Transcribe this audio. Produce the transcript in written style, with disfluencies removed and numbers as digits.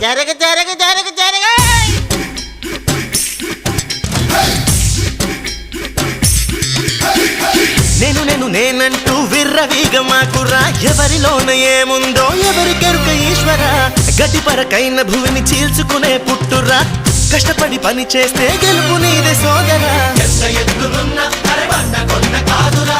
జరగ జరగ జరగ జరగ నేను నేను నేనంటూ విర్రవీగ మాకురా ఎవరిలోన ఏముందో ఎవరికెరుక ఈశ్వర గడ్డి పరకైన భూమిని చీల్చుకునే పుట్టురా కష్టపడి పని చేస్తే గెలుపు నీదే సోదరా ఎంత ఎత్తులున్నా అరబండ కొండ కాదురా